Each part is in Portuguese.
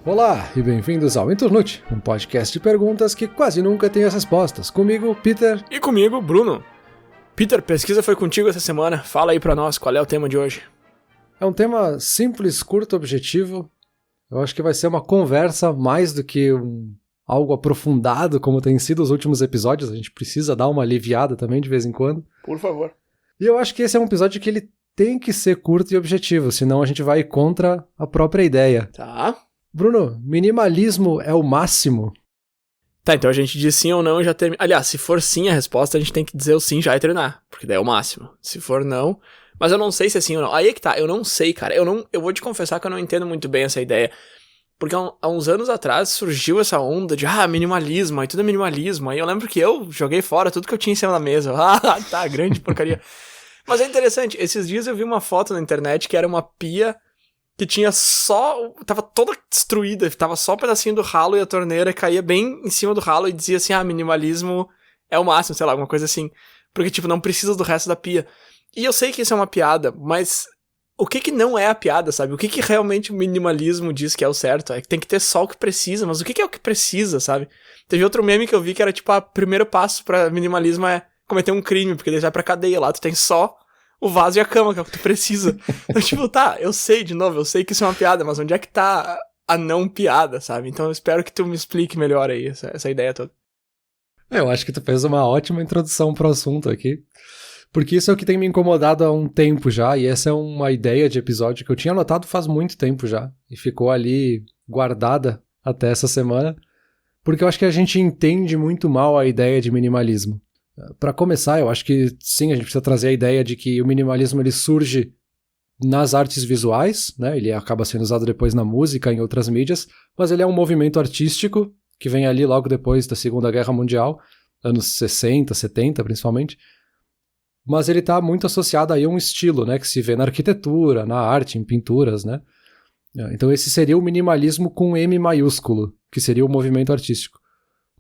Olá e bem-vindos ao Internute, um podcast de perguntas que quase nunca tem as respostas. Comigo, Peter. E comigo, Bruno. Peter, pesquisa foi contigo essa semana. Fala aí pra nós qual é o tema de hoje. É um tema simples, curto, objetivo. Eu acho que vai ser uma conversa mais do que algo aprofundado, como tem sido os últimos episódios. A gente precisa dar uma aliviada também de vez em quando. Por favor. E eu acho que esse é um episódio que ele tem que ser curto e objetivo, senão a gente vai contra a própria ideia. Tá. Bruno, minimalismo é o máximo? Tá, então a gente diz sim ou não e já termina. Aliás, se for sim a resposta, a gente tem que dizer o sim já e terminar, porque daí é o máximo. Se for não... Mas eu não sei se é sim ou não. Aí é que tá, eu não sei, cara. Eu vou te confessar que eu não entendo muito bem essa ideia. Porque há uns anos atrás surgiu essa onda de, minimalismo, aí tudo é minimalismo. Aí eu lembro que eu joguei fora tudo que eu tinha em cima da mesa. Tá, grande porcaria. Mas é interessante, esses dias eu vi uma foto na internet que era uma pia que tinha só... Tava toda destruída, tava só um pedacinho do ralo e a torneira caía bem em cima do ralo e dizia assim, minimalismo é o máximo, sei lá, alguma coisa assim. Porque, tipo, não precisa do resto da pia. E eu sei que isso é uma piada, mas o que não é a piada, sabe? O que realmente o minimalismo diz que é o certo? É que tem que ter só o que precisa, mas o que é o que precisa, sabe? Teve outro meme que eu vi que era, tipo, o primeiro passo pra minimalismo é cometer um crime, porque daí vai pra cadeia lá, tu tem só o vaso e a cama, que é o que tu precisa. Então, tipo, tá, eu sei que isso é uma piada, mas onde é que tá a não piada, sabe? Então eu espero que tu me explique melhor aí essa ideia toda. Eu acho que tu fez uma ótima introdução pro assunto aqui, porque isso é o que tem me incomodado há um tempo já, e essa é uma ideia de episódio que eu tinha anotado faz muito tempo já, e ficou ali guardada até essa semana, porque eu acho que a gente entende muito mal a ideia de minimalismo. Para começar, eu acho que sim, a gente precisa trazer a ideia de que o minimalismo ele surge nas artes visuais, né? Ele acaba sendo usado depois na música, em outras mídias, mas ele é um movimento artístico que vem ali logo depois da Segunda Guerra Mundial, anos 60, 70 principalmente, mas ele está muito associado aí a um estilo, né? Que se vê na arquitetura, na arte, em pinturas, né? Então esse seria o minimalismo com M maiúsculo, que seria o movimento artístico.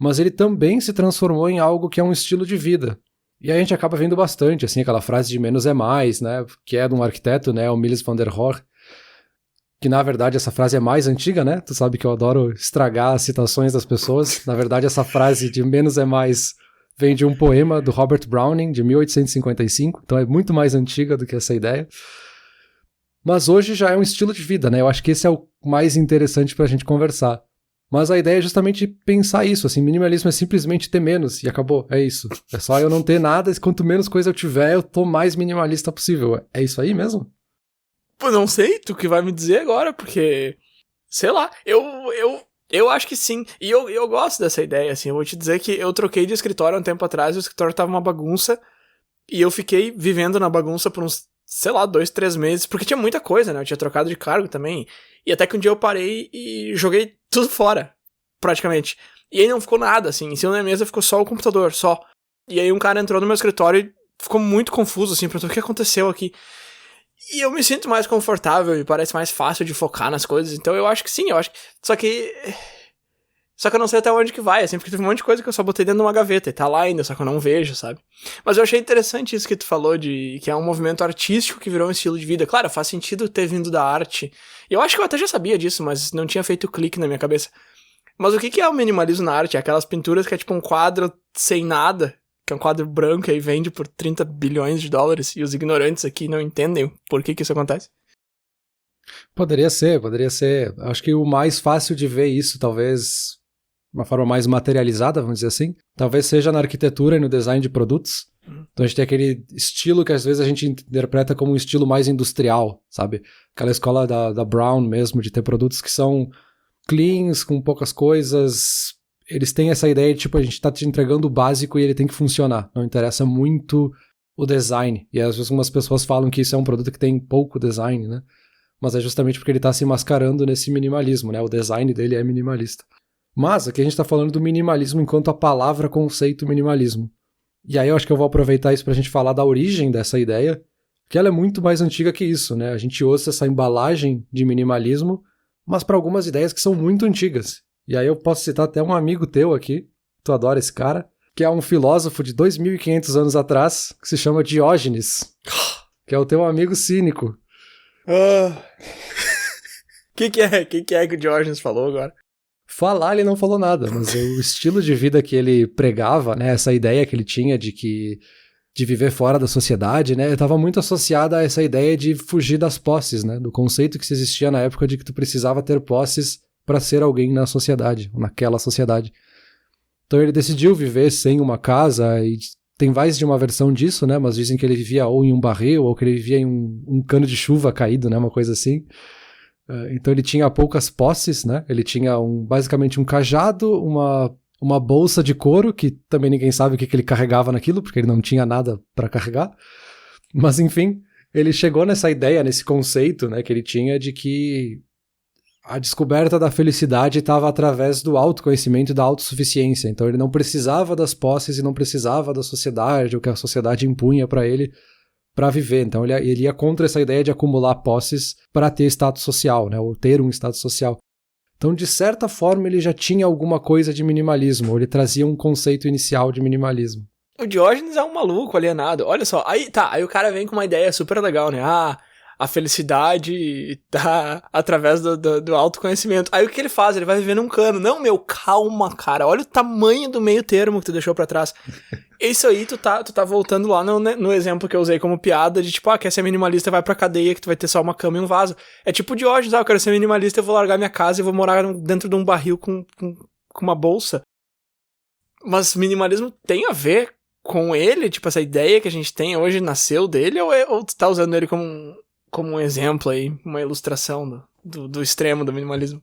Mas ele também se transformou em algo que é um estilo de vida. E a gente acaba vendo bastante, assim, aquela frase de menos é mais, né, que é de um arquiteto, né, o Mies van der Rohe, que na verdade essa frase é mais antiga, né, tu sabe que eu adoro estragar as citações das pessoas, na verdade essa frase de menos é mais vem de um poema do Robert Browning, de 1855, então é muito mais antiga do que essa ideia. Mas hoje já é um estilo de vida, né, eu acho que esse é o mais interessante pra gente conversar. Mas a ideia é justamente pensar isso, assim, minimalismo é simplesmente ter menos, e acabou, é isso. É só eu não ter nada, e quanto menos coisa eu tiver, eu tô mais minimalista possível. É isso aí mesmo? Pô, não sei, tu que vai me dizer agora, porque, sei lá, eu acho que sim, e eu gosto dessa ideia, assim, eu vou te dizer que eu troquei de escritório há um tempo atrás, o escritório tava uma bagunça, e eu fiquei vivendo na bagunça por uns, sei lá, 2, 3 meses, porque tinha muita coisa, né, eu tinha trocado de cargo também, e até que um dia eu parei e joguei tudo fora, praticamente. E aí não ficou nada, assim, em cima da mesa ficou só o computador, só. E aí um cara entrou no meu escritório e ficou muito confuso, assim, perguntou o que aconteceu aqui. E eu me sinto mais confortável e parece mais fácil de focar nas coisas, então eu acho que sim, eu acho que... Só que eu não sei até onde que vai, assim, porque teve um monte de coisa que eu só botei dentro de uma gaveta e tá lá ainda, só que eu não vejo, sabe? Mas eu achei interessante isso que tu falou, de que é um movimento artístico que virou um estilo de vida. Claro, faz sentido ter vindo da arte. E eu acho que eu até já sabia disso, mas não tinha feito clique na minha cabeça. Mas o que é o minimalismo na arte? É aquelas pinturas que é tipo um quadro sem nada, que é um quadro branco e aí vende por 30 bilhões de dólares, e os ignorantes aqui não entendem por que isso acontece? Poderia ser. Acho que o mais fácil de ver isso, talvez... uma forma mais materializada, vamos dizer assim, talvez seja na arquitetura e no design de produtos. Então a gente tem aquele estilo que às vezes a gente interpreta como um estilo mais industrial, sabe? Aquela escola da Brown mesmo, de ter produtos que são cleans, com poucas coisas. Eles têm essa ideia de, tipo, a gente tá te entregando o básico e ele tem que funcionar. Não interessa muito o design. E às vezes algumas pessoas falam que isso é um produto que tem pouco design, né? Mas é justamente porque ele tá se mascarando nesse minimalismo, né? O design dele é minimalista. Mas aqui a gente está falando do minimalismo enquanto a palavra conceito minimalismo. E aí eu acho que eu vou aproveitar isso para a gente falar da origem dessa ideia, que ela é muito mais antiga que isso, né? A gente usa essa embalagem de minimalismo, mas para algumas ideias que são muito antigas. E aí eu posso citar até um amigo teu aqui, tu adora esse cara, que é um filósofo de 2.500 anos atrás, que se chama Diógenes, que é o teu amigo cínico. que o Diógenes falou agora? Falar ele não falou nada, mas o estilo de vida que ele pregava, né, essa ideia que ele tinha de viver fora da sociedade, né, estava muito associada a essa ideia de fugir das posses, né, do conceito que se existia na época de que tu precisava ter posses para ser alguém na sociedade, naquela sociedade. Então ele decidiu viver sem uma casa, e tem mais de uma versão disso, né, mas dizem que ele vivia ou em um barril, ou que ele vivia em um cano de chuva caído, né, uma coisa assim. Então ele tinha poucas posses, né? Ele tinha basicamente um cajado, uma bolsa de couro, que também ninguém sabe o que ele carregava naquilo, porque ele não tinha nada para carregar. Mas enfim, ele chegou nessa ideia, nesse conceito, né, que ele tinha de que a descoberta da felicidade estava através do autoconhecimento e da autossuficiência. Então ele não precisava das posses e não precisava da sociedade, o que a sociedade impunha para ele, para viver. Então ele ia contra essa ideia de acumular posses para ter status social, né, ou ter um status social. Então, de certa forma, ele já tinha alguma coisa de minimalismo, ou ele trazia um conceito inicial de minimalismo. O Diógenes é um maluco alienado. Olha só, aí o cara vem com uma ideia super legal, né? A felicidade tá através do autoconhecimento. Aí o que ele faz? Ele vai viver num cano. Não, meu, calma, cara. Olha o tamanho do meio termo que tu deixou pra trás. Isso aí, tu tá voltando lá no exemplo que eu usei como piada de tipo, quer ser minimalista, vai pra cadeia que tu vai ter só uma cama e um vaso. É tipo de hoje, eu quero ser minimalista, eu vou largar minha casa e vou morar dentro de um barril com uma bolsa. Mas minimalismo tem a ver com ele? Tipo, essa ideia que a gente tem hoje nasceu dele? Ou tu tá usando ele como um exemplo aí, uma ilustração do extremo do minimalismo?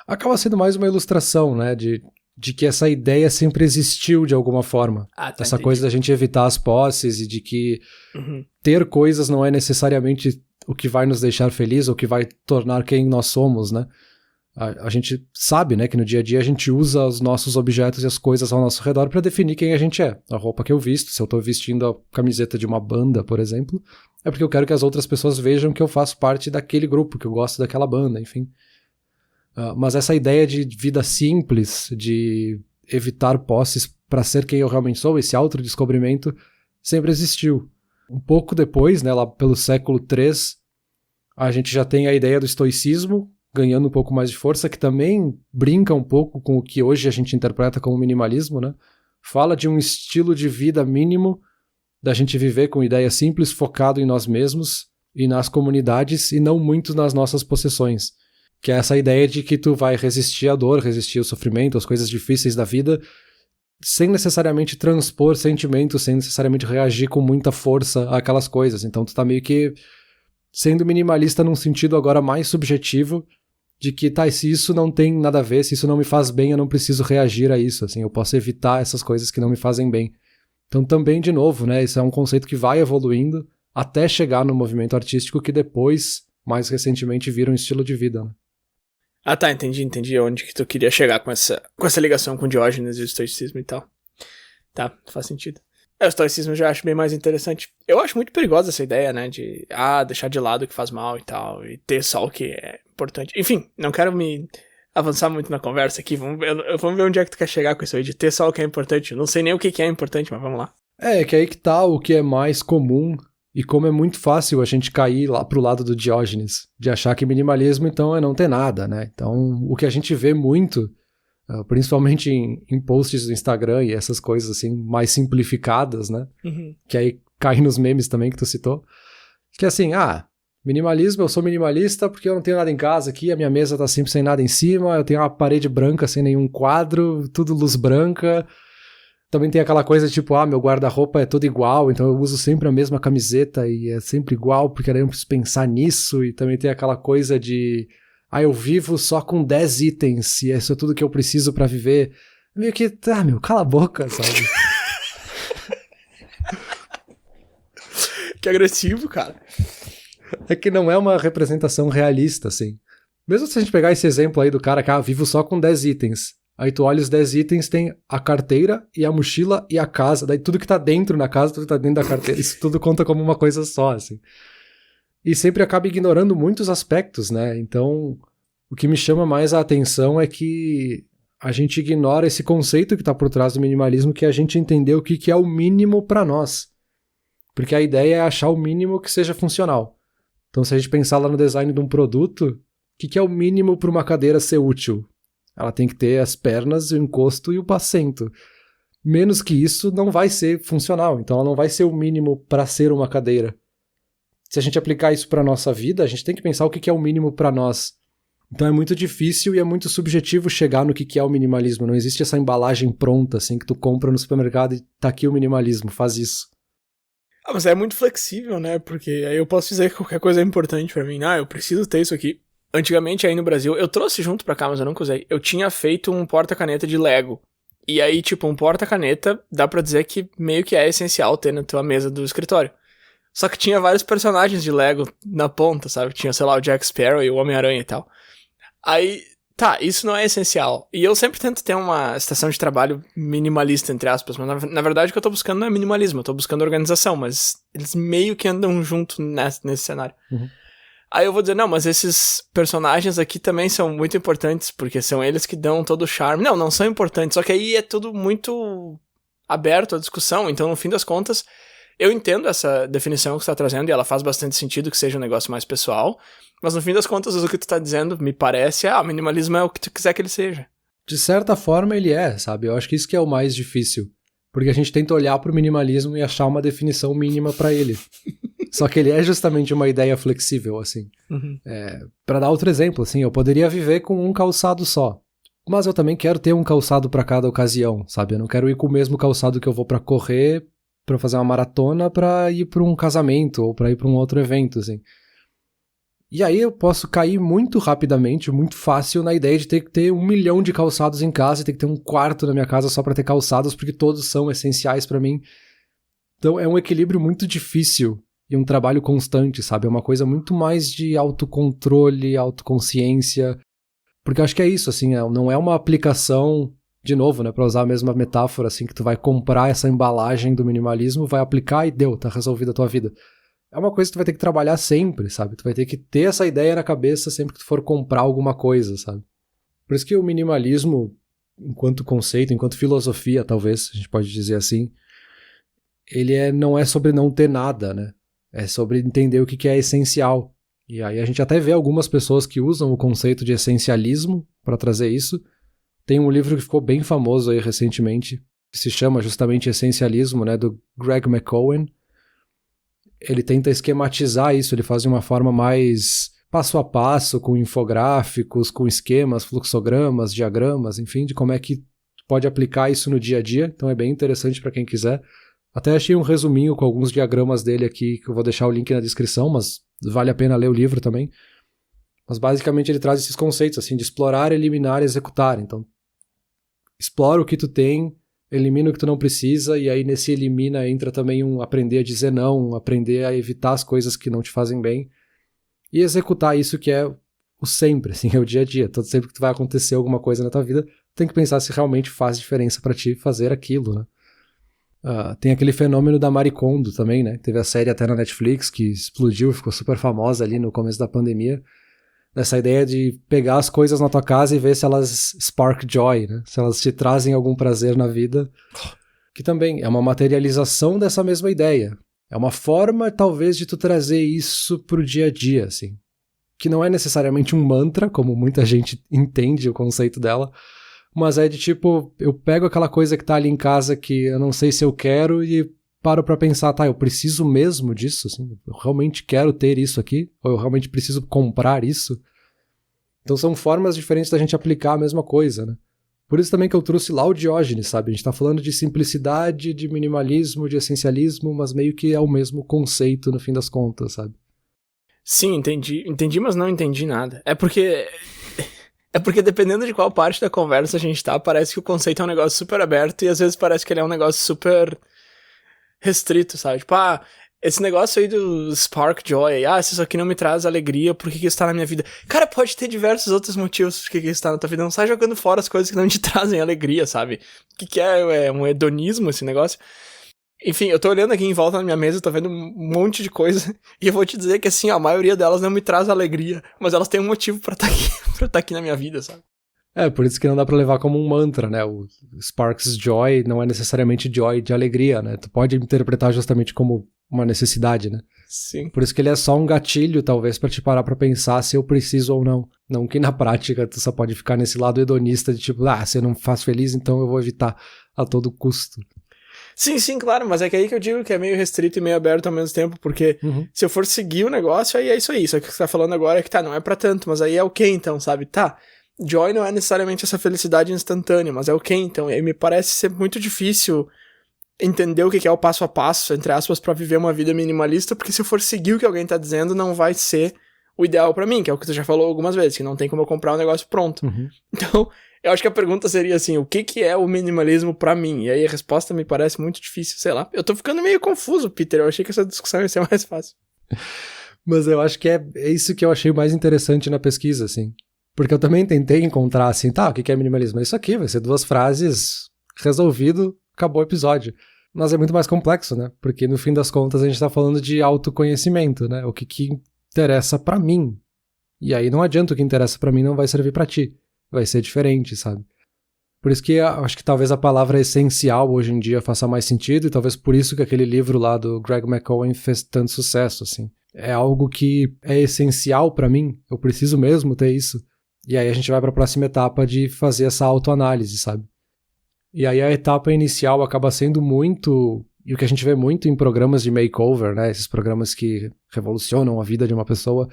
Acaba sendo mais uma ilustração, né, de que essa ideia sempre existiu de alguma forma. Essa entendi. Coisa da gente evitar as posses e de que ter coisas não é necessariamente o que vai nos deixar felizes ou que vai tornar quem nós somos, né? A gente sabe, né, que no dia a dia a gente usa os nossos objetos e as coisas ao nosso redor para definir quem a gente é. A roupa que eu visto, se eu tô vestindo a camiseta de uma banda, por exemplo, é porque eu quero que as outras pessoas vejam que eu faço parte daquele grupo, que eu gosto daquela banda, enfim. Mas essa ideia de vida simples, de evitar posses para ser quem eu realmente sou, esse autodescobrimento, sempre existiu. Um pouco depois, né, lá pelo século III, a gente já tem a ideia do estoicismo, ganhando um pouco mais de força, que também brinca um pouco com o que hoje a gente interpreta como minimalismo, né? Fala de um estilo de vida mínimo, da gente viver com ideias simples, focado em nós mesmos e nas comunidades, e não muito nas nossas possessões. Que é essa ideia de que tu vai resistir à dor, resistir ao sofrimento, às coisas difíceis da vida, sem necessariamente transpor sentimentos, sem necessariamente reagir com muita força àquelas coisas. Então tu tá meio que sendo minimalista num sentido agora mais subjetivo, de que, se isso não tem nada a ver, se isso não me faz bem, eu não preciso reagir a isso, assim, eu posso evitar essas coisas que não me fazem bem. Então também, de novo, né, isso é um conceito que vai evoluindo até chegar no movimento artístico que depois, mais recentemente, vira um estilo de vida, né? Entendi onde que tu queria chegar com essa ligação com Diógenes e o estoicismo e tal. Tá, faz sentido. O estoicismo eu já acho bem mais interessante. Eu acho muito perigosa essa ideia, né, de deixar de lado o que faz mal e tal, e ter só o que é importante. Enfim, não quero me avançar muito na conversa aqui, vamos ver onde é que tu quer chegar com isso aí, de ter só o que é importante. Eu não sei nem o que é importante, mas vamos lá. É que aí que tá o que é mais comum, e como é muito fácil a gente cair lá pro lado do Diógenes, de achar que minimalismo então é não ter nada, né? Então o que a gente vê muito, principalmente em posts do Instagram e essas coisas assim mais simplificadas, né? Que aí cai nos memes também que tu citou, que assim, minimalismo, eu sou minimalista porque eu não tenho nada em casa aqui, a minha mesa tá sempre sem nada em cima, eu tenho uma parede branca sem nenhum quadro, tudo luz branca. Também tem aquela coisa tipo, meu guarda-roupa é todo igual, então eu uso sempre a mesma camiseta e é sempre igual, porque eu não preciso pensar nisso. E também tem aquela coisa de, eu vivo só com 10 itens e isso é tudo que eu preciso pra viver. Meio que, cala a boca, sabe? Que agressivo, cara. É que não é uma representação realista, assim. Mesmo se a gente pegar esse exemplo aí do cara que, vivo só com 10 itens. Aí tu olha os 10 itens, tem a carteira e a mochila e a casa. Daí tudo que tá dentro na casa, tudo que tá dentro da carteira. Isso tudo conta como uma coisa só, assim. E sempre acaba ignorando muitos aspectos, né? Então, o que me chama mais a atenção é que a gente ignora esse conceito que tá por trás do minimalismo, que é a gente entender o que é o mínimo pra nós. Porque a ideia é achar o mínimo que seja funcional. Então, se a gente pensar lá no design de um produto, que é o mínimo para uma cadeira ser útil? Ela tem que ter as pernas, o encosto e o assento. Menos que isso não vai ser funcional, então ela não vai ser o mínimo para ser uma cadeira. Se a gente aplicar isso para nossa vida, a gente tem que pensar o que é o mínimo para nós. Então é muito difícil e é muito subjetivo chegar no que é o minimalismo. Não existe essa embalagem pronta, assim, que tu compra no supermercado e tá aqui o minimalismo, faz isso. Mas é muito flexível, né? Porque aí eu posso dizer que qualquer coisa é importante pra mim. Eu preciso ter isso aqui. Antigamente, aí no Brasil, eu trouxe junto pra cá, mas eu nunca usei. Eu tinha feito um porta-caneta de Lego. E aí, tipo, um porta-caneta, dá pra dizer que meio que é essencial ter na tua mesa do escritório. Só que tinha vários personagens de Lego na ponta, sabe? Tinha, sei lá, o Jack Sparrow e o Homem-Aranha e tal. Aí, tá, isso não é essencial. E eu sempre tento ter uma estação de trabalho minimalista, entre aspas, mas na verdade o que eu tô buscando não é minimalismo, eu tô buscando organização, mas eles meio que andam junto nesse cenário. Uhum. Aí eu vou dizer, não, mas esses personagens aqui também são muito importantes, porque são eles que dão todo o charme. Não são importantes, só que aí é tudo muito aberto à discussão, então no fim das contas, eu entendo essa definição que você tá trazendo, e ela faz bastante sentido que seja um negócio mais pessoal, mas no fim das contas, o que tu tá dizendo, me parece, o minimalismo é o que tu quiser que ele seja. De certa forma ele é, sabe? Eu acho que isso que é o mais difícil. Porque a gente tenta olhar pro minimalismo e achar uma definição mínima pra ele. Só que ele é justamente uma ideia flexível, assim. Uhum. Pra dar outro exemplo, assim, eu poderia viver com um calçado só. Mas eu também quero ter um calçado pra cada ocasião, sabe? Eu não quero ir com o mesmo calçado que eu vou pra correr, pra fazer uma maratona, pra ir pra um casamento ou pra ir pra um outro evento, assim. E aí eu posso cair muito rapidamente, muito fácil na ideia de ter que ter 1 milhão de calçados em casa e ter que ter um quarto na minha casa só pra ter calçados, porque todos são essenciais pra mim. Então é um equilíbrio muito difícil e um trabalho constante, sabe? É uma coisa muito mais de autocontrole, autoconsciência, porque eu acho que é isso, assim, não é uma aplicação, de novo, né, pra usar a mesma metáfora, assim, que tu vai comprar essa embalagem do minimalismo, vai aplicar e deu, tá resolvida a tua vida. É uma coisa que tu vai ter que trabalhar sempre, sabe? Tu vai ter que ter essa ideia na cabeça sempre que tu for comprar alguma coisa, sabe? Por isso que o minimalismo, enquanto conceito, enquanto filosofia, talvez, a gente pode dizer assim, ele não é sobre não ter nada, né? É sobre entender o que é essencial. E aí a gente até vê algumas pessoas que usam o conceito de essencialismo para trazer isso. Tem um livro que ficou bem famoso aí recentemente, que se chama justamente Essencialismo, né? Do Greg McKeown. Ele tenta esquematizar isso, ele faz de uma forma mais passo a passo, com infográficos, com esquemas, fluxogramas, diagramas, enfim, de como é que pode aplicar isso no dia a dia. Então é bem interessante para quem quiser. Até achei um resuminho com alguns diagramas dele aqui, que eu vou deixar o link na descrição, mas vale a pena ler o livro também. Mas basicamente ele traz esses conceitos, assim, de explorar, eliminar e executar. Então, explora o que tu tem, elimina o que tu não precisa, e aí nesse elimina entra também um aprender a dizer não, aprender a evitar as coisas que não te fazem bem, e executar isso que é o sempre, assim, é o dia a dia. Todo sempre que tu vai acontecer alguma coisa na tua vida, tem que pensar se realmente faz diferença pra ti fazer aquilo, né? Tem aquele fenômeno da Marie Kondo também, né? Teve a série até na Netflix que explodiu, ficou super famosa ali no começo da pandemia. Essa ideia de pegar as coisas na tua casa e ver se elas spark joy, né? Se elas te trazem algum prazer na vida. Que também é uma materialização dessa mesma ideia. É uma forma, talvez, de tu trazer isso pro dia a dia, assim. Que não é necessariamente um mantra, como muita gente entende o conceito dela, mas é de tipo, eu pego aquela coisa que tá ali em casa que eu não sei se eu quero e paro pra pensar, tá, eu preciso mesmo disso, assim, eu realmente quero ter isso aqui, ou eu realmente preciso comprar isso. Então são formas diferentes da gente aplicar a mesma coisa, né? Por isso também que eu trouxe lá o Diógenes, sabe? A gente tá falando de simplicidade, de minimalismo, de essencialismo, mas meio que é o mesmo conceito no fim das contas, sabe? Sim, entendi, mas não entendi nada. É porque dependendo de qual parte da conversa a gente tá, parece que o conceito é um negócio super aberto e às vezes parece que ele é um negócio super restrito, sabe? Tipo, esse negócio aí do Spark Joy, se isso aqui não me traz alegria, por que isso tá na minha vida? Cara, pode ter diversos outros motivos por que isso tá na tua vida. Não sai jogando fora as coisas que não te trazem alegria, sabe? O que é um hedonismo esse negócio? Enfim, eu tô olhando aqui em volta na minha mesa, tô vendo um monte de coisa, e eu vou te dizer que assim, a maioria delas não me traz alegria, mas elas têm um motivo pra tá aqui na minha vida, sabe? Por isso que não dá pra levar como um mantra, né? O Sparks Joy não é necessariamente joy de alegria, né? Tu pode interpretar justamente como uma necessidade, né? Sim. Por isso que ele é só um gatilho, talvez, pra te parar pra pensar se eu preciso ou não. Não que na prática tu só pode ficar nesse lado hedonista de tipo, se eu não faço feliz, então eu vou evitar a todo custo. Sim, claro, mas é que aí que eu digo que é meio restrito e meio aberto ao mesmo tempo, porque se eu for seguir o negócio, aí é isso aí. Só que o que você tá falando agora é que não é pra tanto, mas aí é o que então, sabe? Joy não é necessariamente essa felicidade instantânea, mas é o que então? E aí me parece ser muito difícil entender o que é o passo a passo, entre aspas, pra viver uma vida minimalista, porque se eu for seguir o que alguém tá dizendo, não vai ser o ideal pra mim, que é o que tu já falou algumas vezes, que não tem como eu comprar um negócio pronto. Então, eu acho que a pergunta seria assim, o que é o minimalismo pra mim? E aí a resposta me parece muito difícil, sei lá. Eu tô ficando meio confuso, Peter, eu achei que essa discussão ia ser mais fácil. Mas eu acho que é isso que eu achei mais interessante na pesquisa, assim. Porque eu também tentei encontrar, assim, o que é minimalismo? Isso aqui vai ser 2 frases, resolvido, acabou o episódio. Mas é muito mais complexo, né? Porque no fim das contas a gente tá falando de autoconhecimento, né? O que interessa pra mim. E aí não adianta o que interessa pra mim não vai servir pra ti. Vai ser diferente, sabe? Por isso que eu acho que talvez a palavra essencial hoje em dia faça mais sentido e talvez por isso que aquele livro lá do Greg McKeown fez tanto sucesso, assim. É algo que é essencial pra mim, eu preciso mesmo ter isso. E aí a gente vai pra próxima etapa de fazer essa autoanálise, sabe? E aí a etapa inicial acaba sendo muito, e o que a gente vê muito em programas de makeover, né? Esses programas que revolucionam a vida de uma pessoa,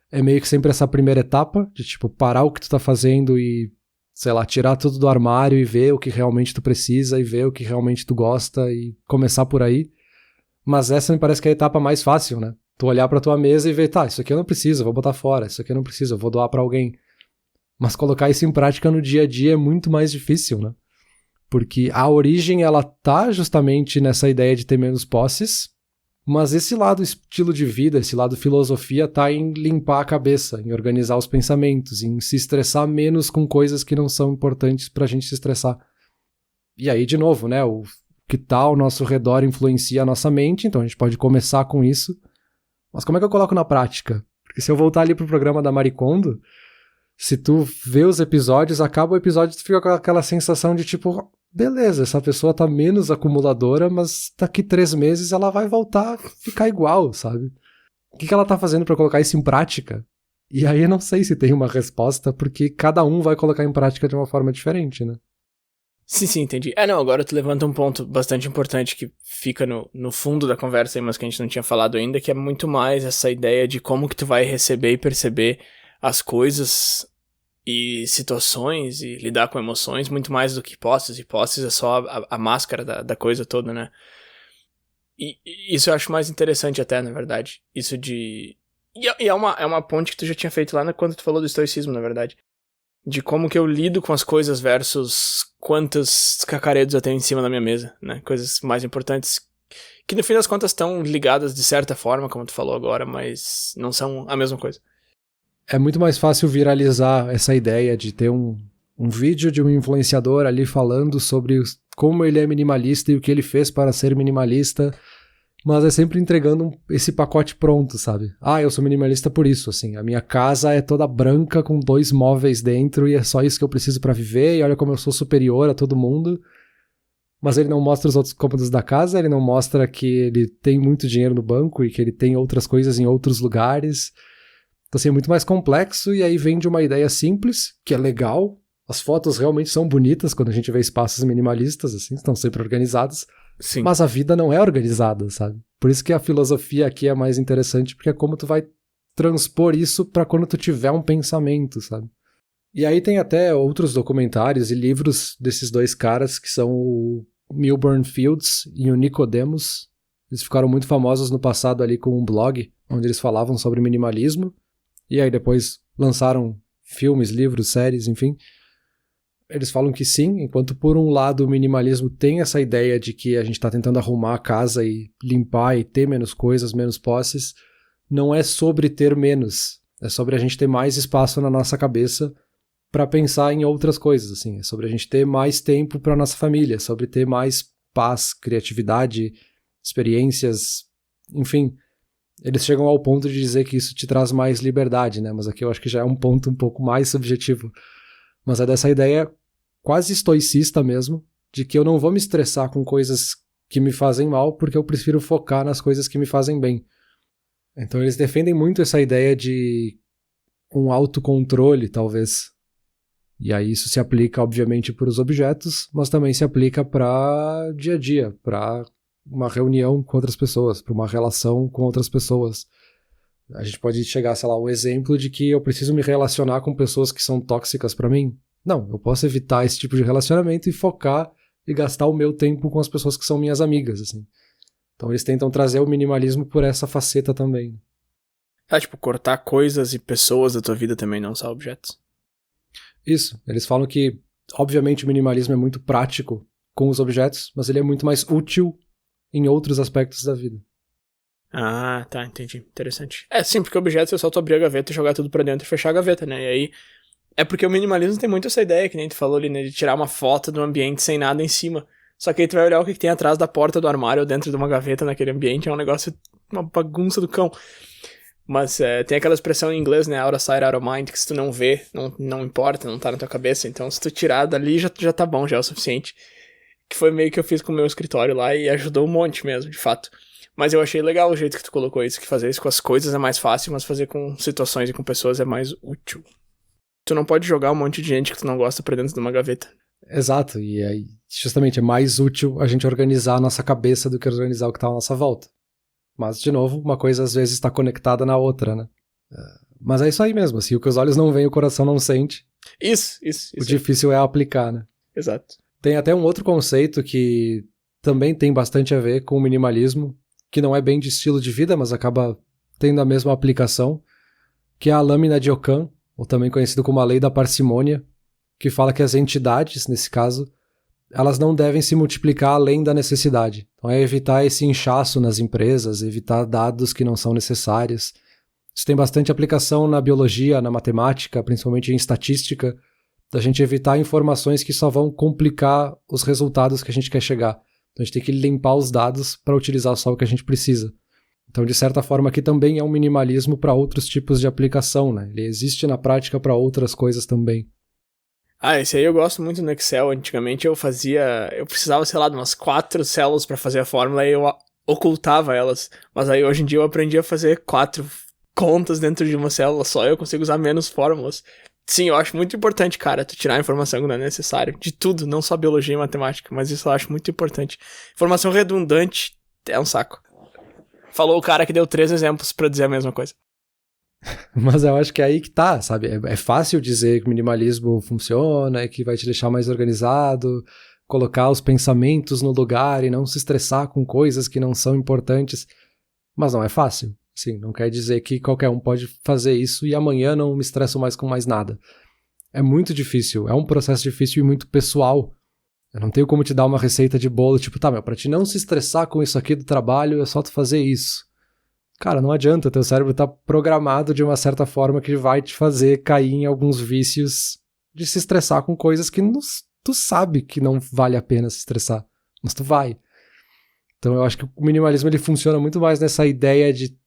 é meio que sempre essa primeira etapa, de tipo, parar o que tu tá fazendo e, sei lá, tirar tudo do armário e ver o que realmente tu precisa e ver o que realmente tu gosta e começar por aí. Mas essa me parece que é a etapa mais fácil, né? Tu olhar pra tua mesa e ver, isso aqui eu não preciso, eu vou botar fora, isso aqui eu não preciso, eu vou doar pra alguém. Mas colocar isso em prática no dia a dia é muito mais difícil, né? Porque a origem, ela tá justamente nessa ideia de ter menos posses, mas esse lado estilo de vida, esse lado filosofia tá em limpar a cabeça, em organizar os pensamentos, em se estressar menos com coisas que não são importantes pra gente se estressar. E aí, de novo, né, o que tá ao nosso redor influencia a nossa mente, então a gente pode começar com isso. Mas como é que eu coloco na prática? Porque se eu voltar ali pro programa da Marie Kondo, se tu vê os episódios, acaba o episódio e tu fica com aquela sensação de tipo, beleza, essa pessoa tá menos acumuladora, mas daqui 3 meses ela vai voltar a ficar igual, sabe? O que ela tá fazendo pra colocar isso em prática? E aí eu não sei se tem uma resposta, porque cada um vai colocar em prática de uma forma diferente, né? Sim, entendi. Não, agora tu levanta um ponto bastante importante que fica no fundo da conversa aí, mas que a gente não tinha falado ainda, que é muito mais essa ideia de como que tu vai receber e perceber as coisas e situações e lidar com emoções, muito mais do que posses, e posses é só a máscara da coisa toda, né? E isso eu acho mais interessante até, na verdade. Isso de... E é uma ponte que tu já tinha feito lá quando tu falou do estoicismo, na verdade. De como que eu lido com as coisas versus quantos cacaredos eu tenho em cima da minha mesa, né? Coisas mais importantes que no fim das contas estão ligadas de certa forma, como tu falou agora, mas não são a mesma coisa. É muito mais fácil viralizar essa ideia de ter um vídeo de um influenciador ali falando sobre como ele é minimalista e o que ele fez para ser minimalista, mas é sempre entregando esse pacote pronto, sabe? Eu sou minimalista por isso, assim, a minha casa é toda branca com 2 móveis dentro e é só isso que eu preciso para viver e olha como eu sou superior a todo mundo. Mas ele não mostra os outros cômodos da casa, ele não mostra que ele tem muito dinheiro no banco e que ele tem outras coisas em outros lugares. Então, assim, é muito mais complexo e aí vem de uma ideia simples, que é legal. As fotos realmente são bonitas quando a gente vê espaços minimalistas, assim, estão sempre organizados. Sim. Mas a vida não é organizada, sabe? Por isso que a filosofia aqui é mais interessante, porque é como tu vai transpor isso pra quando tu tiver um pensamento, sabe? E aí tem até outros documentários e livros desses 2 caras, que são o Milburn Fields e o Nicodemus. Eles ficaram muito famosos no passado ali com um blog, onde eles falavam sobre minimalismo. E aí depois lançaram filmes, livros, séries, enfim. Eles falam que sim, enquanto por um lado o minimalismo tem essa ideia de que a gente está tentando arrumar a casa e limpar e ter menos coisas, menos posses, não é sobre ter menos, é sobre a gente ter mais espaço na nossa cabeça para pensar em outras coisas, assim, é sobre a gente ter mais tempo para nossa família, é sobre ter mais paz, criatividade, experiências, enfim. Eles chegam ao ponto de dizer que isso te traz mais liberdade, né? Mas aqui eu acho que já é um ponto um pouco mais subjetivo. Mas é dessa ideia quase estoicista mesmo, de que eu não vou me estressar com coisas que me fazem mal, porque eu prefiro focar nas coisas que me fazem bem. Então eles defendem muito essa ideia de um autocontrole, talvez. E aí isso se aplica, obviamente, para os objetos, mas também se aplica para dia a dia, para uma reunião com outras pessoas, para uma relação com outras pessoas. A gente pode chegar, sei lá, ao exemplo de que eu preciso me relacionar com pessoas que são tóxicas para mim. Não, eu posso evitar esse tipo de relacionamento e focar e gastar o meu tempo com as pessoas que são minhas amigas, assim. Então eles tentam trazer o minimalismo por essa faceta também. Tipo, cortar coisas e pessoas da tua vida também, não só objetos. Isso, eles falam que, obviamente, o minimalismo é muito prático com os objetos, mas ele é muito mais útil em outros aspectos da vida. Ah, tá, entendi. Interessante. Sim, porque objetos é só tu abrir a gaveta e jogar tudo pra dentro e fechar a gaveta, né? E aí, é porque o minimalismo tem muito essa ideia, que nem tu falou ali, né? De tirar uma foto do ambiente sem nada em cima. Só que aí tu vai olhar o que tem atrás da porta do armário ou dentro de uma gaveta naquele ambiente, é um negócio, uma bagunça do cão. Mas tem aquela expressão em inglês, né? Out of sight, out of mind, que se tu não vê, não importa, não tá na tua cabeça. Então se tu tirar dali já tá bom, já é o suficiente. Que foi meio que eu fiz com o meu escritório lá e ajudou um monte mesmo, de fato. Mas eu achei legal o jeito que tu colocou isso, que fazer isso com as coisas é mais fácil, mas fazer com situações e com pessoas é mais útil. Tu não pode jogar um monte de gente que tu não gosta pra dentro de uma gaveta. Exato, e aí justamente é mais útil a gente organizar a nossa cabeça do que organizar o que tá à nossa volta. Mas, de novo, uma coisa às vezes está conectada na outra, né? Mas é isso aí mesmo, assim, o que os olhos não veem, o coração não sente. Isso. O difícil é aplicar, né? Exato. Tem até um outro conceito que também tem bastante a ver com o minimalismo, que não é bem de estilo de vida, mas acaba tendo a mesma aplicação, que é a lâmina de Ockham, ou também conhecido como a lei da parcimônia, que fala que as entidades, nesse caso, elas não devem se multiplicar além da necessidade. Então é evitar esse inchaço nas empresas, evitar dados que não são necessários. Isso tem bastante aplicação na biologia, na matemática, principalmente em estatística, da gente evitar informações que só vão complicar os resultados que a gente quer chegar. Então a gente tem que limpar os dados para utilizar só o que a gente precisa. Então, de certa forma, aqui também é um minimalismo para outros tipos de aplicação, né? Ele existe na prática para outras coisas também. Esse aí eu gosto muito no Excel. Antigamente eu precisava, sei lá, de umas 4 células para fazer a fórmula e eu ocultava elas. Mas aí hoje em dia eu aprendi a fazer 4 contas dentro de uma célula só, eu consigo usar menos fórmulas. Sim, eu acho muito importante, cara, tu tirar a informação que não é necessário. De tudo, não só biologia e matemática, mas isso eu acho muito importante. Informação redundante é um saco. Falou o cara que deu 3 exemplos pra dizer a mesma coisa. Mas eu acho que é aí que tá, sabe? É fácil dizer que o minimalismo funciona, que vai te deixar mais organizado, colocar os pensamentos no lugar e não se estressar com coisas que não são importantes. Mas não é fácil. Sim, não quer dizer que qualquer um pode fazer isso e amanhã não me estresso mais com mais nada. É muito difícil, é um processo difícil e muito pessoal. Eu não tenho como te dar uma receita de bolo, tipo, pra te não se estressar com isso aqui do trabalho, é só tu fazer isso. Cara, não adianta, teu cérebro tá programado de uma certa forma que vai te fazer cair em alguns vícios de se estressar com coisas que tu sabe que não vale a pena se estressar, mas tu vai. Então eu acho que o minimalismo ele funciona muito mais nessa ideia de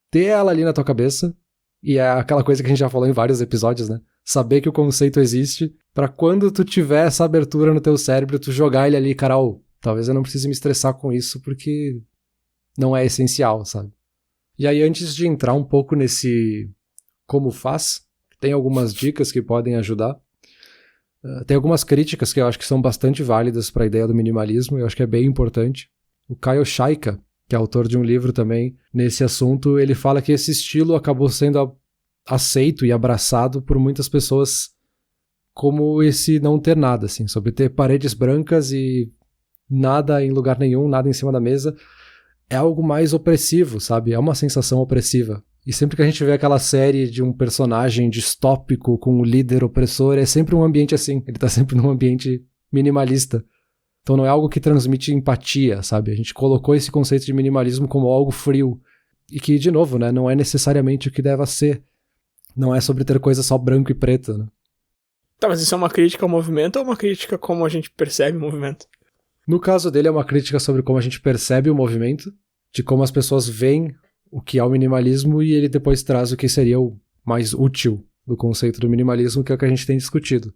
ter ela ali na tua cabeça, e é aquela coisa que a gente já falou em vários episódios, né? Saber que o conceito existe, pra quando tu tiver essa abertura no teu cérebro, tu jogar ele ali, cara, talvez eu não precise me estressar com isso, porque não é essencial, sabe? E aí, antes de entrar um pouco nesse como faz, tem algumas dicas que podem ajudar. Tem algumas críticas que eu acho que são bastante válidas para a ideia do minimalismo, eu acho que é bem importante. O Kyle Shaika, que é autor de um livro também nesse assunto, ele fala que esse estilo acabou sendo aceito e abraçado por muitas pessoas como esse não ter nada, assim, sobre ter paredes brancas e nada em lugar nenhum, nada em cima da mesa. É algo mais opressivo, sabe? É uma sensação opressiva. E sempre que a gente vê aquela série de um personagem distópico com um líder opressor, é sempre um ambiente assim. Ele tá sempre num ambiente minimalista. Então não é algo que transmite empatia, sabe? A gente colocou esse conceito de minimalismo como algo frio. E que, de novo, né, não é necessariamente o que deve ser. Não é sobre ter coisa só branco e preto, né? Tá, mas isso é uma crítica ao movimento ou uma crítica a como a gente percebe o movimento? No caso dele é uma crítica sobre como a gente percebe o movimento, de como as pessoas veem o que é o minimalismo, e ele depois traz o que seria o mais útil do conceito do minimalismo, que é o que a gente tem discutido.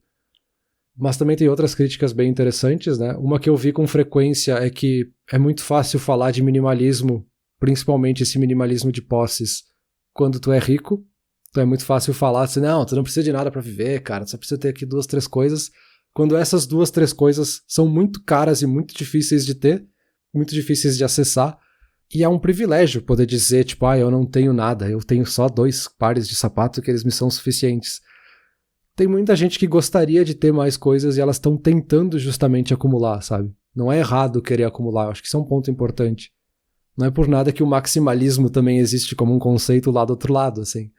Mas também tem outras críticas bem interessantes, né? Uma que eu vi com frequência é que é muito fácil falar de minimalismo principalmente esse minimalismo de posses, quando tu é rico. Então é muito fácil falar assim, não, tu não precisa de nada pra viver, cara, tu só precisa ter aqui 2, 3 coisas. Quando essas 2, 3 coisas são muito caras e muito difíceis de ter, muito difíceis de acessar, e é um privilégio poder dizer, tipo, eu não tenho nada, eu tenho só 2 pares de sapato que eles me são suficientes. Tem muita gente que gostaria de ter mais coisas e elas estão tentando justamente acumular, sabe? Não é errado querer acumular, eu acho que isso é um ponto importante. Não é por nada que o maximalismo também existe como um conceito lá do outro lado, assim.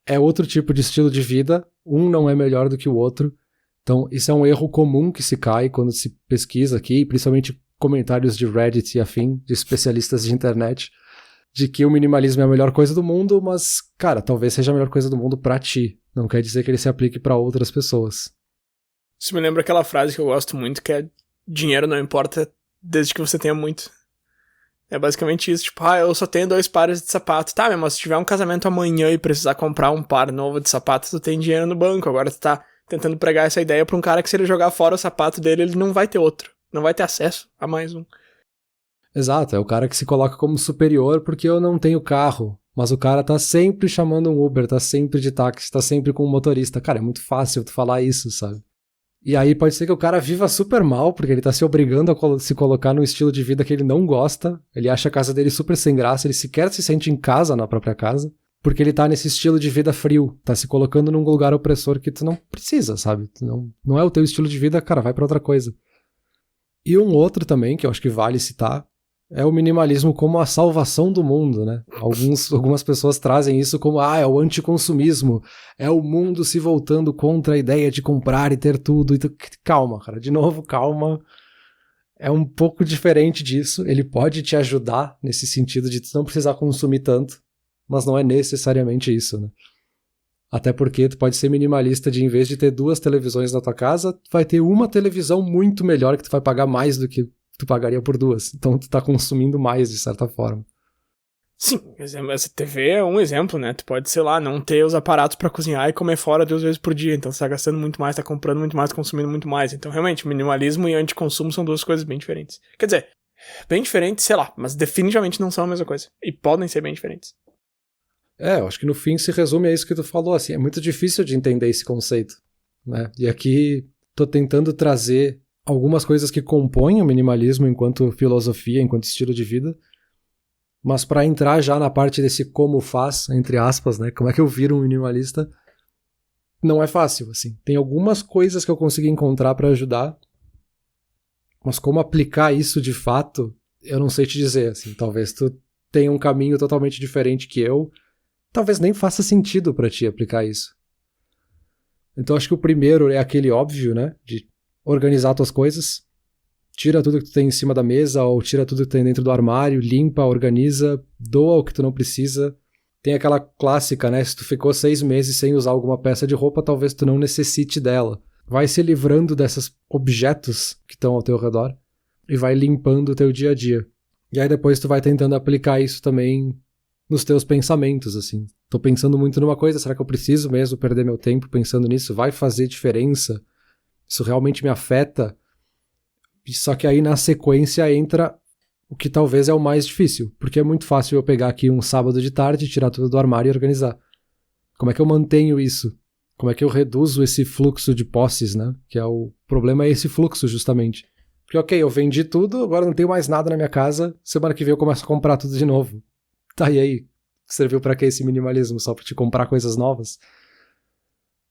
É outro tipo de estilo de vida, um não é melhor do que o outro. Então, isso é um erro comum que se cai quando se pesquisa aqui, principalmente comentários de Reddit e afim, de especialistas de internet, de que o minimalismo é a melhor coisa do mundo, mas, cara, talvez seja a melhor coisa do mundo pra ti. Não quer dizer que ele se aplique pra outras pessoas. Isso me lembra aquela frase que eu gosto muito, que é dinheiro não importa desde que você tenha muito. É basicamente isso, tipo, eu só tenho 2 pares de sapato. Tá, mas se tiver um casamento amanhã e precisar comprar um par novo de sapato, tu tem dinheiro no banco. Agora tu tá tentando pregar essa ideia pra um cara que se ele jogar fora o sapato dele, ele não vai ter outro. Não vai ter acesso a mais um. Exato, é o cara que se coloca como superior porque eu não tenho carro. Mas o cara tá sempre chamando um Uber, tá sempre de táxi, tá sempre com um motorista. Cara, é muito fácil tu falar isso, sabe? E aí pode ser que o cara viva super mal, porque ele tá se obrigando a se colocar num estilo de vida que ele não gosta, ele acha a casa dele super sem graça, ele sequer se sente em casa na própria casa, porque ele tá nesse estilo de vida frio, tá se colocando num lugar opressor que tu não precisa, sabe? Não é o teu estilo de vida, cara, vai pra outra coisa. E um outro também, que eu acho que vale citar, é o minimalismo como a salvação do mundo, né? Algumas pessoas trazem isso como, é o anticonsumismo, é o mundo se voltando contra a ideia de comprar e ter tudo. Calma, cara, de novo, calma. É um pouco diferente disso, ele pode te ajudar nesse sentido de tu não precisar consumir tanto, mas não é necessariamente isso, né? Até porque tu pode ser minimalista de, em vez de ter 2 televisões na tua casa, tu vai ter uma televisão muito melhor que tu vai pagar mais do que tu pagaria por 2. Então tu tá consumindo mais, de certa forma. Sim, essa TV é um exemplo, né? Tu pode, sei lá, não ter os aparatos pra cozinhar e comer fora 2 vezes por dia. Então você tá gastando muito mais, tá comprando muito mais, consumindo muito mais. Então realmente, minimalismo e anticonsumo são 2 coisas bem diferentes. Quer dizer, bem diferentes, sei lá, mas definitivamente não são a mesma coisa. E podem ser bem diferentes. Eu acho que no fim se resume a isso que tu falou, assim, é muito difícil de entender esse conceito, né? E aqui tô tentando trazer algumas coisas que compõem o minimalismo enquanto filosofia, enquanto estilo de vida, mas para entrar já na parte desse como faz, entre aspas, né? Como é que eu viro um minimalista? Não é fácil, assim. Tem algumas coisas que eu consegui encontrar para ajudar, mas como aplicar isso de fato, eu não sei te dizer, assim. Talvez tu tenha um caminho totalmente diferente que eu, talvez nem faça sentido para ti aplicar isso. Então acho que o primeiro é aquele óbvio, né? De organizar tuas coisas, tira tudo que tu tem em cima da mesa ou tira tudo que tu tem dentro do armário, limpa, organiza, doa o que tu não precisa. Tem aquela clássica, né? Se tu ficou 6 meses sem usar alguma peça de roupa, talvez tu não necessite dela. Vai se livrando desses objetos que estão ao teu redor e vai limpando o teu dia a dia. E aí depois tu vai tentando aplicar isso também nos teus pensamentos, assim. Tô pensando muito numa coisa, será que eu preciso mesmo perder meu tempo pensando nisso? Vai fazer diferença? Isso realmente me afeta? Só que aí na sequência entra o que talvez é o mais difícil, porque é muito fácil eu pegar aqui um sábado de tarde, tirar tudo do armário e organizar. Como é que eu mantenho isso? Como é que eu reduzo esse fluxo de posses, né? Que é o problema, é esse fluxo justamente. Porque ok, eu vendi tudo, agora não tenho mais nada na minha casa, semana que vem eu começo a comprar tudo de novo. Tá, e aí? Serviu pra que esse minimalismo? Só pra te comprar coisas novas?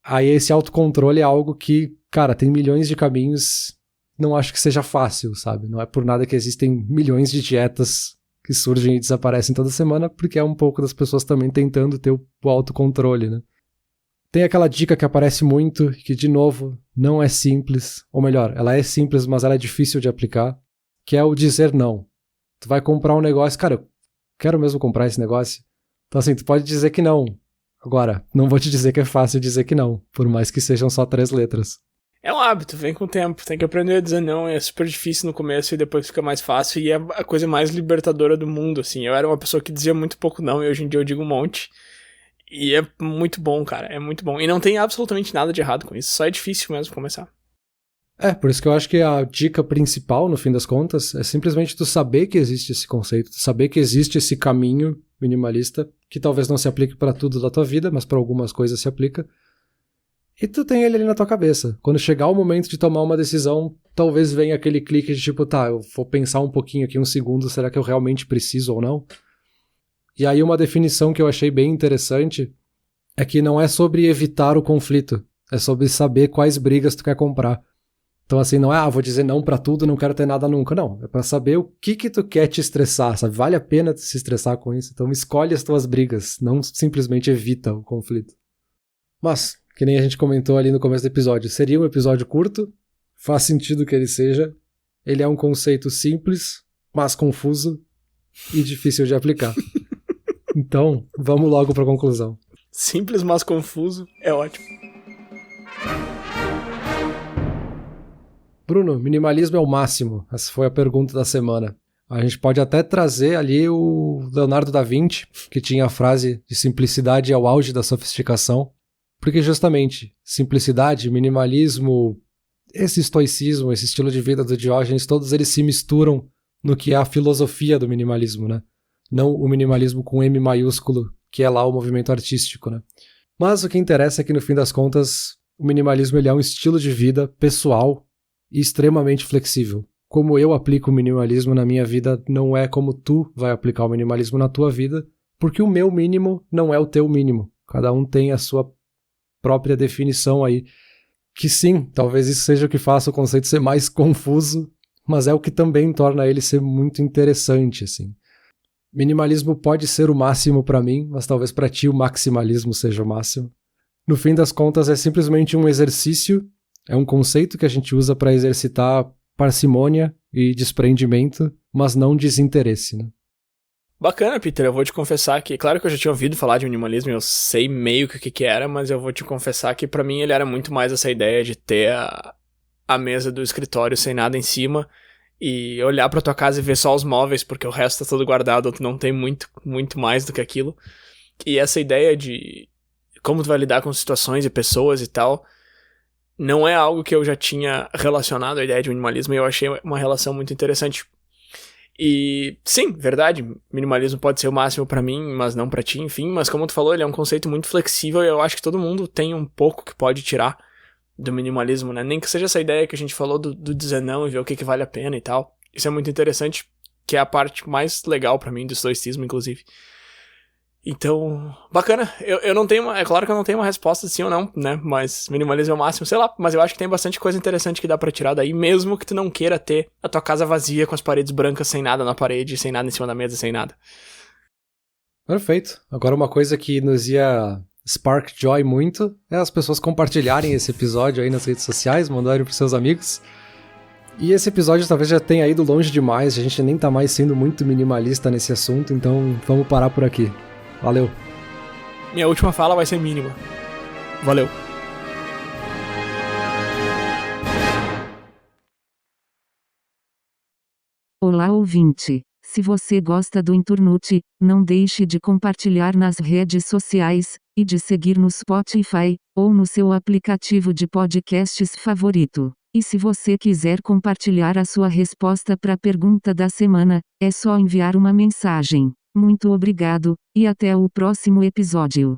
Aí esse autocontrole é algo que, cara, tem milhões de caminhos, não acho que seja fácil, sabe? Não é por nada que existem milhões de dietas que surgem e desaparecem toda semana, porque é um pouco das pessoas também tentando ter o autocontrole, né? Tem aquela dica que aparece muito, que, de novo, não é simples, ou melhor, ela é simples, mas ela é difícil de aplicar, que é o dizer não. Tu vai comprar um negócio, cara, eu quero mesmo comprar esse negócio. Então assim, tu pode dizer que não. Agora, não vou te dizer que é fácil dizer que não, por mais que sejam só 3 letras. É um hábito, vem com o tempo. Tem que aprender a dizer não, é super difícil no começo e depois fica mais fácil. E é a coisa mais libertadora do mundo, assim. Eu era uma pessoa que dizia muito pouco não e hoje em dia eu digo um monte. E é muito bom, cara, é muito bom. E não tem absolutamente nada de errado com isso, só é difícil mesmo começar. Por isso que eu acho que a dica principal, no fim das contas, é simplesmente tu saber que existe esse conceito, tu saber que existe esse caminho minimalista, que talvez não se aplique para tudo da tua vida, mas para algumas coisas se aplica. E tu tem ele ali na tua cabeça. Quando chegar o momento de tomar uma decisão, talvez venha aquele clique de tipo, tá, eu vou pensar um pouquinho aqui, um segundo, será que eu realmente preciso ou não? E aí uma definição que eu achei bem interessante é que não é sobre evitar o conflito, é sobre saber quais brigas tu quer comprar. Então assim, não é, vou dizer não pra tudo, não quero ter nada nunca. Não, é pra saber o que tu quer te estressar, sabe? Vale a pena se estressar com isso. Então escolhe as tuas brigas, não simplesmente evita o conflito. Mas, que nem a gente comentou ali no começo do episódio, seria um episódio curto, faz sentido que ele seja. Ele é um conceito simples, mas confuso e difícil de aplicar. Então, vamos logo pra conclusão. Simples, mas confuso, é ótimo. Bruno, minimalismo é o máximo? Essa foi a pergunta da semana. A gente pode até trazer ali o Leonardo da Vinci, que tinha a frase de simplicidade é o auge da sofisticação, porque justamente simplicidade, minimalismo, esse estoicismo, esse estilo de vida do Diógenes, todos eles se misturam no que é a filosofia do minimalismo, né? Não o minimalismo com M maiúsculo, que é lá o movimento artístico, né? Mas o que interessa é que no fim das contas, o minimalismo ele é um estilo de vida pessoal e extremamente flexível. Como eu aplico o minimalismo na minha vida não é como tu vai aplicar o minimalismo na tua vida, porque o meu mínimo não é o teu mínimo. Cada um tem a sua própria definição aí. Que sim, talvez isso seja o que faça o conceito ser mais confuso, mas é o que também torna ele ser muito interessante, assim. Minimalismo pode ser o máximo para mim, mas talvez para ti o maximalismo seja o máximo. No fim das contas é simplesmente um exercício. É um conceito que a gente usa para exercitar parcimônia e desprendimento, mas não desinteresse, né? Bacana, Peter. Eu vou te confessar que, claro que eu já tinha ouvido falar de minimalismo, eu sei meio que o que era, mas eu vou te confessar que pra mim ele era muito mais essa ideia de ter a mesa do escritório sem nada em cima e olhar pra tua casa e ver só os móveis, porque o resto tá todo guardado, tu não tem muito mais do que aquilo. E essa ideia de como tu vai lidar com situações e pessoas e tal, não é algo que eu já tinha relacionado à ideia de minimalismo e eu achei uma relação muito interessante. E sim, verdade, minimalismo pode ser o máximo pra mim, mas não pra ti, enfim, mas como tu falou, ele é um conceito muito flexível e eu acho que todo mundo tem um pouco que pode tirar do minimalismo, né? Nem que seja essa ideia que a gente falou do dizer não e ver o que vale a pena e tal. Isso é muito interessante, que é a parte mais legal pra mim do estoicismo, inclusive. Então, bacana. Eu não tenho é claro que eu não tenho uma resposta sim ou não, né? Mas minimalismo é o máximo, sei lá. Mas eu acho que tem bastante coisa interessante que dá pra tirar daí, mesmo que tu não queira ter a tua casa vazia com as paredes brancas, sem nada na parede, sem nada em cima da mesa, sem nada. Perfeito. Agora uma coisa que nos ia spark joy muito é as pessoas compartilharem esse episódio aí nas redes sociais, mandarem pros seus amigos. E esse episódio talvez já tenha ido longe demais, a gente nem tá mais sendo muito minimalista nesse assunto, então vamos parar por aqui. Valeu. Minha última fala vai ser mínima. Valeu. Olá, ouvinte. Se você gosta do Inturnute, não deixe de compartilhar nas redes sociais e de seguir no Spotify ou no seu aplicativo de podcasts favorito. E se você quiser compartilhar a sua resposta para a pergunta da semana, é só enviar uma mensagem. Muito obrigado, e até o próximo episódio.